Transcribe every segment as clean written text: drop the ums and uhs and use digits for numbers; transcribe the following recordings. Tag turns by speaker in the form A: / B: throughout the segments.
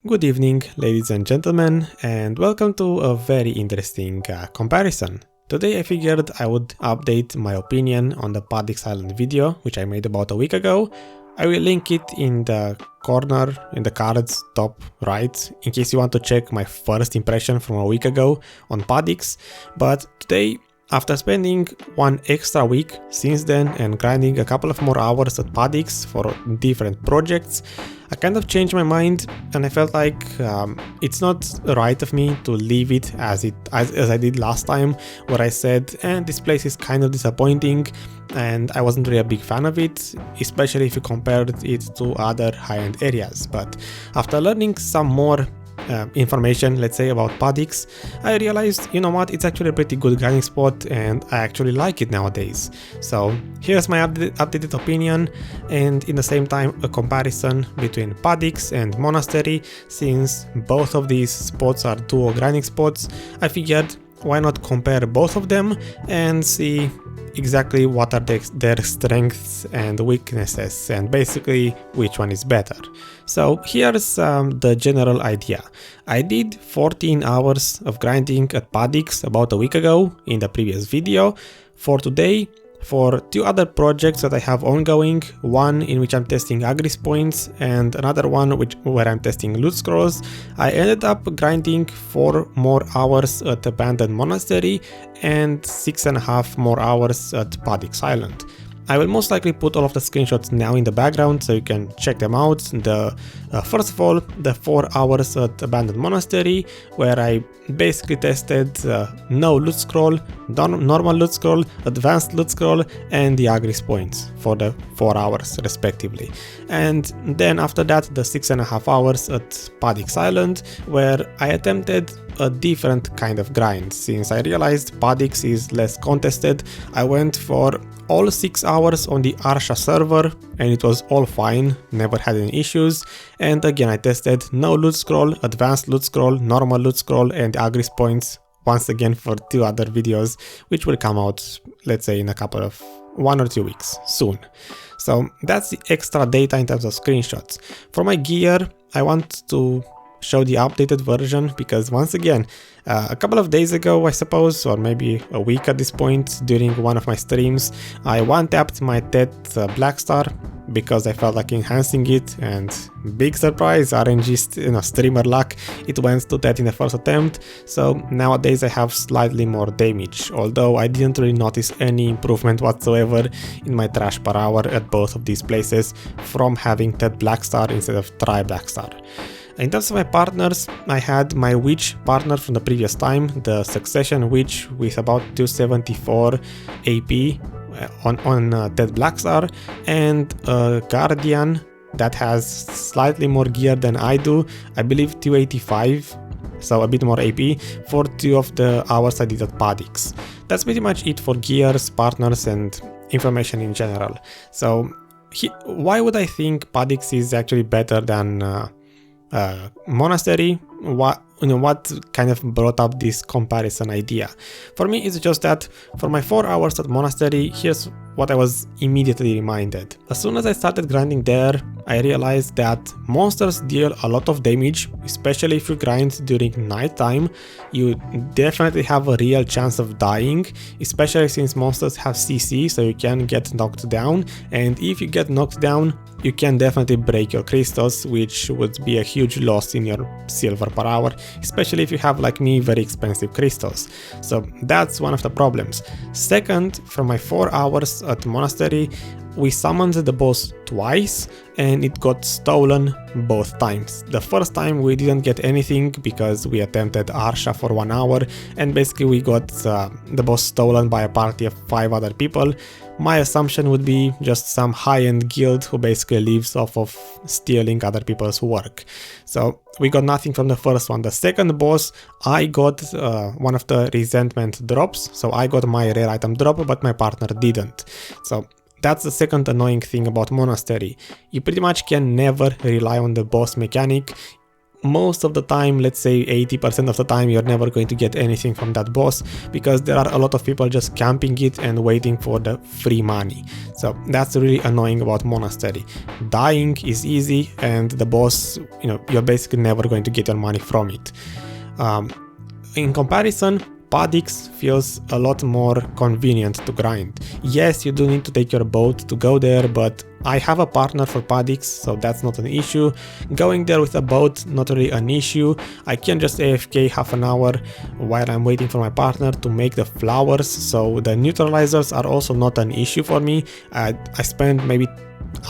A: Good evening, ladies and gentlemen, and welcome to a very interesting comparison. Today I figured I would update my opinion on the Padix Island video, which I made about a week ago. I will link it in the corner, in the cards top right, in case you want to check my first impression from a week ago on Padix. But today, after spending one extra week since then and grinding a couple of more hours at Padix for different projects, I kind of changed my mind and I felt like it's not right of me to leave it as I did last time, where I said, this place is kind of disappointing and I wasn't really a big fan of it, especially if you compared it to other high-end areas. But after learning some more information, let's say, about Padix, I realized, you know what, it's actually a pretty good grinding spot and I actually like it nowadays. So here's my updated opinion, and in the same time a comparison between Padix and Monastery. Since both of these spots are duo grinding spots, I figured why not compare both of them and see exactly what are their strengths and weaknesses, and basically which one is better. So here's the general idea. I did 14 hours of grinding at Padix about a week ago in the previous video. For today, for two other projects that I have ongoing, one in which I'm testing Agris points and another one where I'm testing loot scrolls, I ended up grinding 4 more hours at Abandoned Monastery and 6.5 more hours at Padix Island. I will most likely put all of the screenshots now in the background so you can check them out. First of all, the 4 hours at Abandoned Monastery, where I basically tested no loot scroll, normal loot scroll, advanced loot scroll, and the Agris points for the 4 hours respectively. And then after that, the 6.5 hours at Padix Island, where I attempted a different kind of grind. Since I realized Padix is less contested, I went for all 6 hours on the ARSHA server and it was all fine, never had any issues. And again, I tested no loot scroll, advanced loot scroll, normal loot scroll, and Agris points once again for 2 other videos, which will come out, let's say, in a couple of 1 or 2 weeks soon. So that's the extra data in terms of screenshots. For my gear, I want to show the updated version because, once again, a couple of days ago, I suppose, or maybe a week at this point, during one of my streams, I one-tapped my TED Blackstar because I felt like enhancing it, and big surprise, RNG streamer luck, it went to TED in the first attempt. So nowadays I have slightly more damage, although I didn't really notice any improvement whatsoever in my trash per hour at both of these places from having TED Blackstar instead of Try Blackstar. In terms of my partners, I had my Witch partner from the previous time, the Succession Witch with about 274 AP on TED Blackstar, and a Guardian that has slightly more gear than I do, I believe 285, so a bit more AP, for 2 of the hours I did at Padix. That's pretty much it for gears, partners, and information in general. So why would I think Padix is actually better than Monastery? What kind of brought up this comparison idea? For me, it's just that for my 4 hours at Monastery, here's what I was immediately reminded. As soon as I started grinding there, I realized that monsters deal a lot of damage, especially if you grind during nighttime. You definitely have a real chance of dying, especially since monsters have CC, so you can get knocked down, and if you get knocked down, you can definitely break your crystals, which would be a huge loss in your silver per hour, especially if you have, like me, very expensive crystals. So that's one of the problems. Second, from my 4 hours at Monastery, we summoned the boss twice and it got stolen both times. The first time we didn't get anything because we attempted ARSHA for 1 hour and basically we got the boss stolen by a party of 5 other people. My assumption would be just some high-end guild who basically lives off of stealing other people's work. So we got nothing from the first one. The second boss, I got one of the resentment drops, so I got my rare item drop, but my partner didn't. So that's the second annoying thing about Monastery. You pretty much can never rely on the boss mechanic. most of the time, let's say 80% of the time, you're never going to get anything from that boss because there are a lot of people just camping it and waiting for the free money. So that's really annoying about Monastery. Dying is easy and the boss, you're basically never going to get your money from it. In comparison, Padix feels a lot more convenient to grind. Yes, you do need to take your boat to go there, but I have a partner for Padix, so that's not an issue. Going there with a boat, not really an issue. I can just AFK half an hour while I'm waiting for my partner to make the flowers, so the neutralizers are also not an issue for me. I spend maybe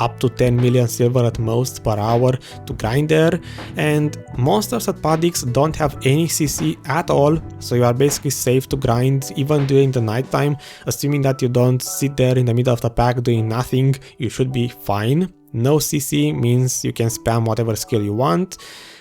A: up to 10 million silver at most per hour to grind there, and monsters at Padix don't have any CC at all, so you are basically safe to grind even during the nighttime. Assuming that you don't sit there in the middle of the pack doing nothing, you should be fine. No CC means you can spam whatever skill you want.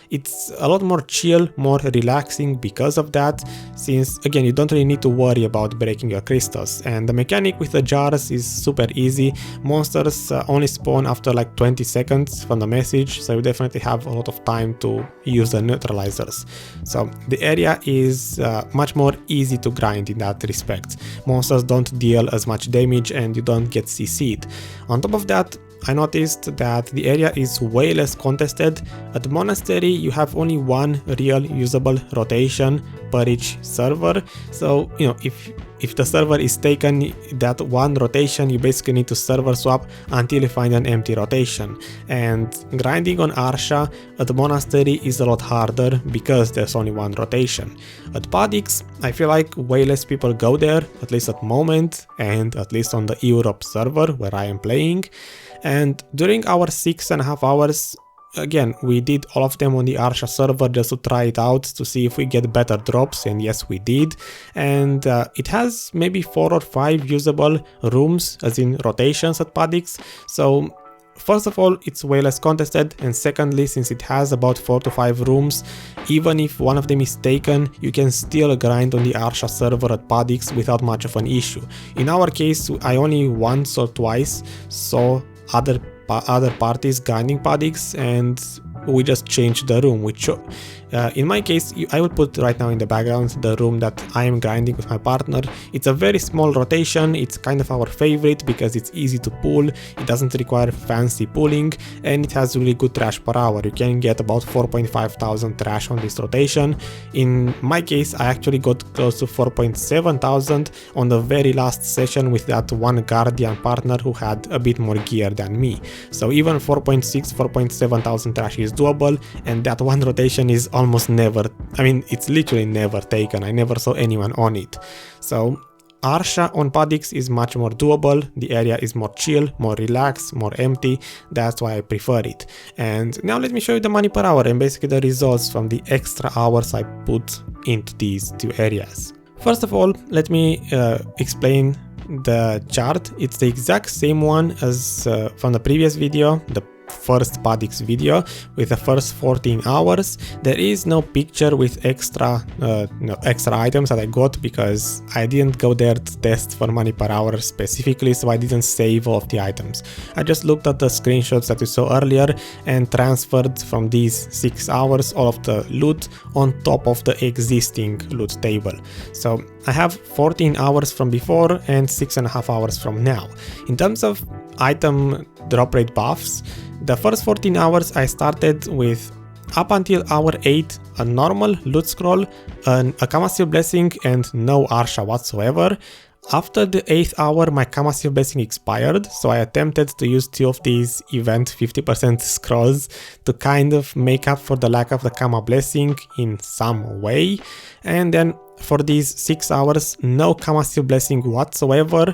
A: It's a lot more chill, more relaxing because of that, since again you don't really need to worry about breaking your crystals, and the mechanic with the jars is super easy. Monsters only spawn after like 20 seconds from the message, so you definitely have a lot of time to use the neutralizers. So the area is much more easy to grind in that respect. Monsters don't deal as much damage and you don't get CC'd. On top of that, I noticed that the area is way less contested. At Monastery you have only one real usable rotation per each server, so if the server is taken, that one rotation you basically need to server swap until you find an empty rotation. And grinding on ARSHA at Monastery is a lot harder because there's only one rotation. At Padix I feel like way less people go there, at least at the moment, and at least on the Europe server where I am playing. And during our 6.5 hours, again, we did all of them on the ARSHA server just to try it out to see if we get better drops, and yes we did. And it has maybe 4 or 5 usable rooms, as in rotations at Padix. So first of all, it's way less contested, and secondly, since it has about 4 to 5 rooms, even if one of them is taken, you can still grind on the ARSHA server at Padix without much of an issue. In our case, I only once or twice saw other parties grinding Padix, and we just changed the room, which in my case I will put right now in the background the room that I am grinding with my partner. It's a very small rotation, it's kind of our favorite because it's easy to pull, it doesn't require fancy pulling, and it has really good trash per hour. You can get about 4,500 trash on this rotation. In my case I actually got close to 4,700 on the very last session with that one guardian partner who had a bit more gear than me. So even 4,700 trash is doable, and that one rotation is almost never, it's literally never taken. I never saw anyone on it. So ARSHA on Padix is much more doable, the area is more chill, more relaxed, more empty, that's why I prefer it. And now let me show you the money per hour and basically the results from the extra hours I put into these two areas. First of all, let me explain the chart. It's the exact same one as from the previous video, the first Padix video, with the first 14 hours. There is no picture with extra items that I got because I didn't go there to test for money per hour specifically, so I didn't save all of the items. I just looked at the screenshots that you saw earlier and transferred from these 6 hours all of the loot on top of the existing loot table. So I have 14 hours from before and 6.5 hours from now. In terms of item drop rate buffs, the first 14 hours I started with, up until hour 8, a normal loot scroll, a Kama-Seal Blessing, and no ARSHA whatsoever. After the 8th hour my Kama-Seal Blessing expired, so I attempted to use 2 of these event 50% scrolls to kind of make up for the lack of the Kama Blessing in some way. And then for these 6 hours, no Kama-Seal Blessing whatsoever.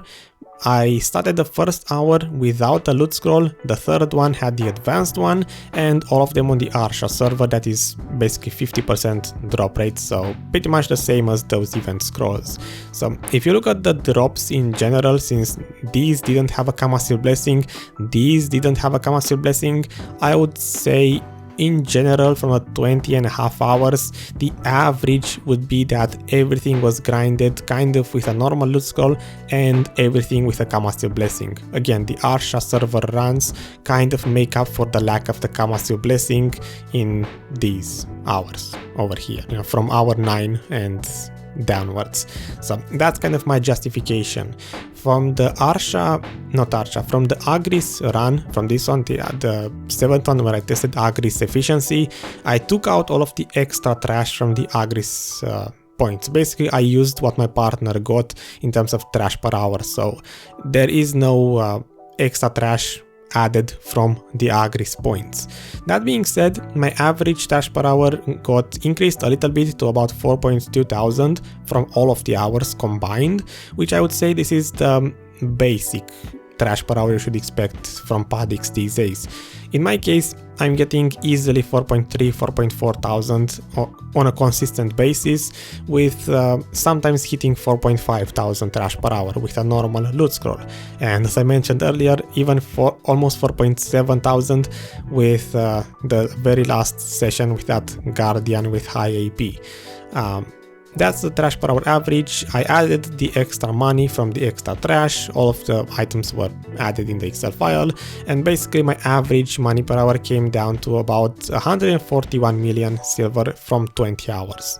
A: I started the first hour without a loot scroll, the third one had the advanced one, and all of them on the ARSHA server that is basically 50% drop rate, so pretty much the same as those event scrolls. So if you look at the drops in general, since these didn't have a Kama-Seal Blessing, these didn't have a Kama-Seal Blessing, I would say in general from a 20.5 hours, the average would be that everything was grinded kind of with a normal loot scroll and everything with a Kamasteel Blessing. Again, the ARSHA server runs kind of make up for the lack of the Kamasteel Blessing in these hours over here, you know, from hour 9 and downwards. So that's kind of my justification. From the from the Agris run, from this one, the 7th one where I tested Agris efficiency, I took out all of the extra trash from the Agris points. Basically, I used what my partner got in terms of trash per hour, so there is no extra trash added from the Agris points. That being said, my average trash per hour got increased a little bit to about 4.2 thousand from all of the hours combined, which I would say this is the basic trash per hour you should expect from Padix these days. In my case, I'm getting easily 4.4 thousand on a consistent basis, with sometimes hitting 4.5 thousand trash per hour with a normal loot scroll. And as I mentioned earlier, even for almost 4.7 thousand with the very last session with that Guardian with high AP. That's the trash per hour average. I added the extra money from the extra trash. All of the items were added in the Excel file, and basically my average money per hour came down to about 141 million silver from 20 hours.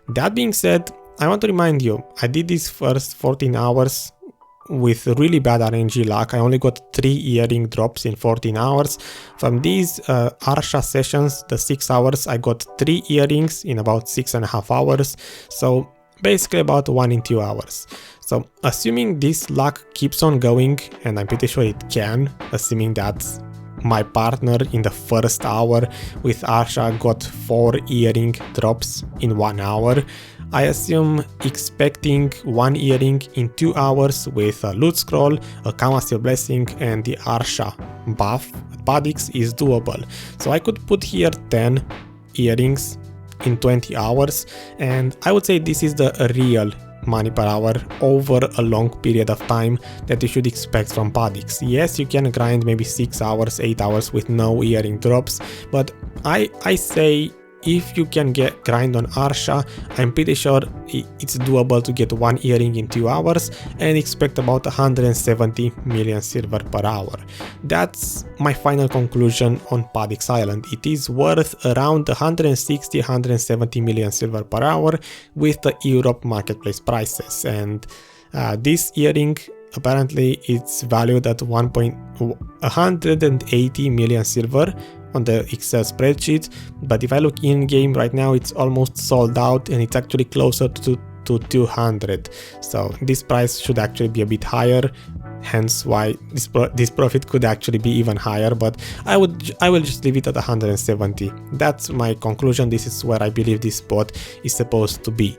A: That being said, I want to remind you, I did these first 14 hours with really bad RNG luck. I only got 3 earring drops in 14 hours. From these ARSHA sessions, the 6 hours, I got 3 earrings in about 6.5 hours. So basically about 1 in 2 hours. So assuming this luck keeps on going, and I'm pretty sure it can, assuming that my partner in the first hour with ARSHA got 4 earring drops in 1 hour, I assume expecting 1 earring in 2 hours with a loot scroll, a Kamasteel Blessing, and the ARSHA buff at Padix is doable. So I could put here 10 earrings in 20 hours, and I would say this is the real money per hour over a long period of time that you should expect from Padix. Yes, you can grind maybe 6 hours, 8 hours with no earring drops, but I say if you can grind on ARSHA, I'm pretty sure it's doable to get 1 earring in 2 hours and expect about 170 million silver per hour. That's my final conclusion on Padix Island. It is worth around 160-170 million silver per hour with the Europe marketplace prices, and this earring apparently it's valued at 180 million silver on the Excel spreadsheet, but if I look in game right now, it's almost sold out and it's actually closer to 200. So this price should actually be a bit higher, hence why this profit could actually be even higher, but I will just leave it at 170. That's my conclusion. This is where I believe this spot is supposed to be.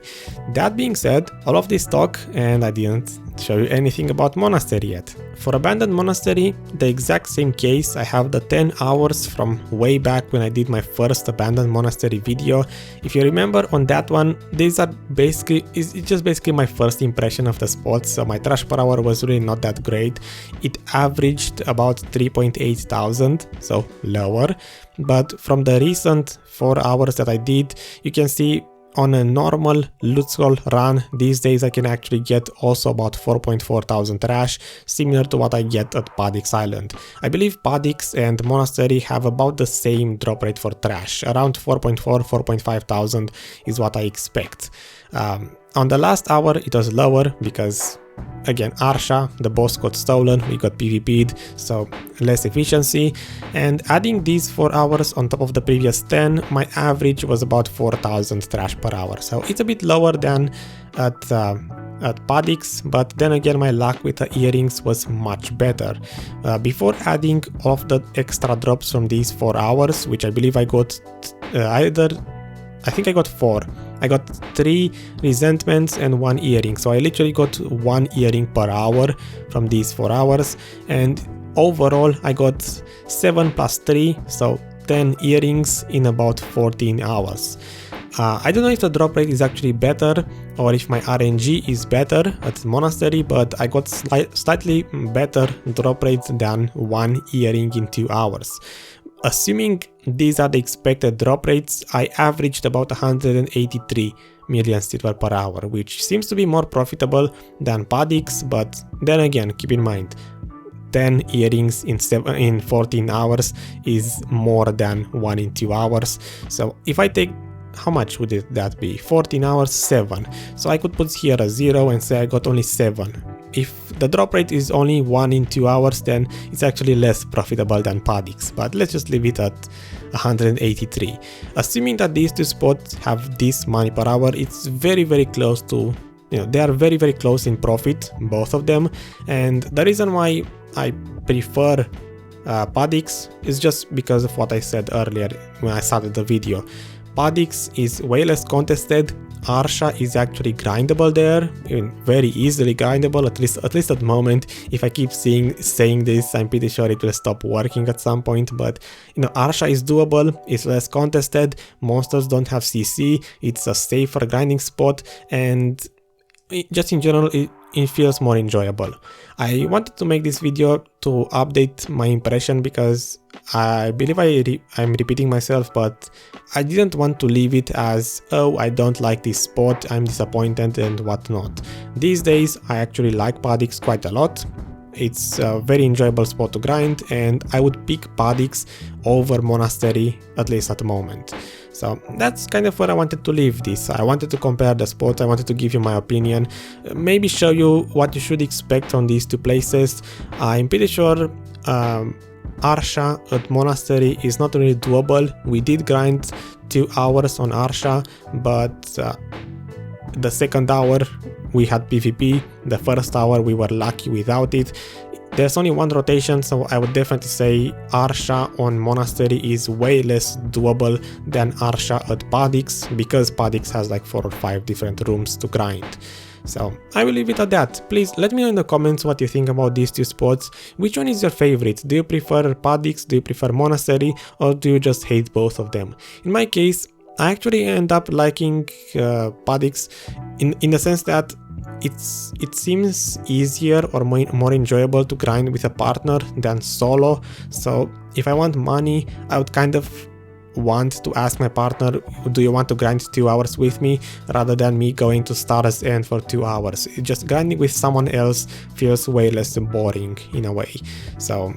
A: That being said, all of this talk, and I didn't show you anything about Monastery yet. For Abandoned Monastery, the exact same case. I have the 10 hours from way back when I did my first Abandoned Monastery video. If you remember on that one, these are basically, it's just basically my first impression of the spot, so my trash per hour was really not that great. It averaged about 3.8 thousand, so lower, but from the recent 4 hours that I did, you can see on a normal loot scroll run these days I can actually get also about 4.4 thousand trash, similar to what I get at Padix Island. I believe Padix and Monastery have about the same drop rate for trash, around 4.5 thousand is what I expect. On the last hour it was lower because again ARSHA, the boss got stolen, we got PvP'd, so less efficiency, and adding these 4 hours on top of the previous 10, my average was about 4,000 trash per hour, so it's a bit lower than at Padix, but then again my luck with the earrings was much better. Before adding all of the extra drops from these 4 hours, which I believe I got I think I got 4. I got 3 resentments and 1 earring, so I literally got 1 earring per hour from these 4 hours, and overall I got 7 plus 3, so 10 earrings in about 14 hours. I don't know if the drop rate is actually better or if my RNG is better at Monastery, but I got slightly better drop rate than 1 earring in 2 hours. Assuming these are the expected drop rates. I averaged about 183 million silver per hour, which seems to be more profitable than Padix, but then again, keep in mind, 10 earrings in 14 hours is more than 1 in 2 hours. So if I take, how much would that be? 14 hours, 7. So I could put here a 0 and say I got only 7. If the drop rate is only 1 in 2 hours, then it's actually less profitable than Padix, but let's just leave it at 183. Assuming that these two spots have this money per hour, it's very close to, they are very close in profit, both of them. And the reason why I prefer Padix is just because of what I said earlier when I started the video. Padix is way less contested. ARSHA is actually grindable there, even very easily grindable, at least at the moment. If I keep saying this, I'm pretty sure it will stop working at some point, but ARSHA is doable, it's less contested, monsters don't have CC, it's a safer grinding spot, and just in general it feels more enjoyable. I wanted to make this video to update my impression because I believe I'm repeating myself, but I didn't want to leave it as, oh, I don't like this spot, I'm disappointed and whatnot. These days I actually like Padix quite a lot. It's a very enjoyable spot to grind, and I would pick Padix over Monastery, at least at the moment. So that's kind of where I wanted to leave this. I wanted to compare the spots, I wanted to give you my opinion, maybe show you what you should expect from these two places. I'm pretty sure ARSHA at Monastery is not really doable. We did grind 2 hours on ARSHA, but the second hour we had PvP, the first hour we were lucky without it. There's only one rotation, so I would definitely say ARSHA on Monastery is way less doable than ARSHA at Padix, because Padix has like 4 or 5 different rooms to grind. So I will leave it at that. Please let me know in the comments what you think about these two spots. Which one is your favorite? Do you prefer Padix? Do you prefer Monastery? Or do you just hate both of them? In my case, I actually end up liking Padix in the sense that it seems easier or more enjoyable to grind with a partner than solo. So if I want money, I would kind of want to ask my partner, do you want to grind 2 hours with me, rather than me going to Star's End for 2 hours. Just grinding with someone else feels way less boring in a way. So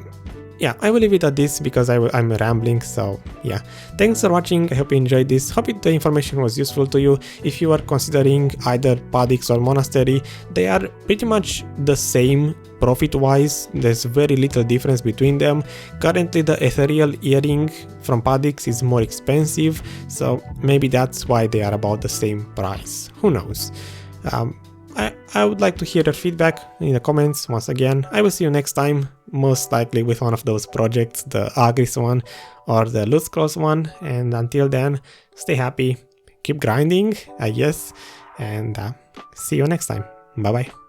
A: yeah, I will leave it at this because I'm rambling, so yeah. Thanks for watching, I hope you enjoyed this, hope the information was useful to you. If you are considering either Padix or Monastery, they are pretty much the same profit-wise, there's very little difference between them. Currently the ethereal earring from Padix is more expensive, so maybe that's why they are about the same price, who knows. I would like to hear your feedback in the comments once again. I will see you next time, most likely with one of those projects, the Agris one or the Loot Scrolls one, and until then, stay happy, keep grinding, I guess, and see you next time. Bye bye.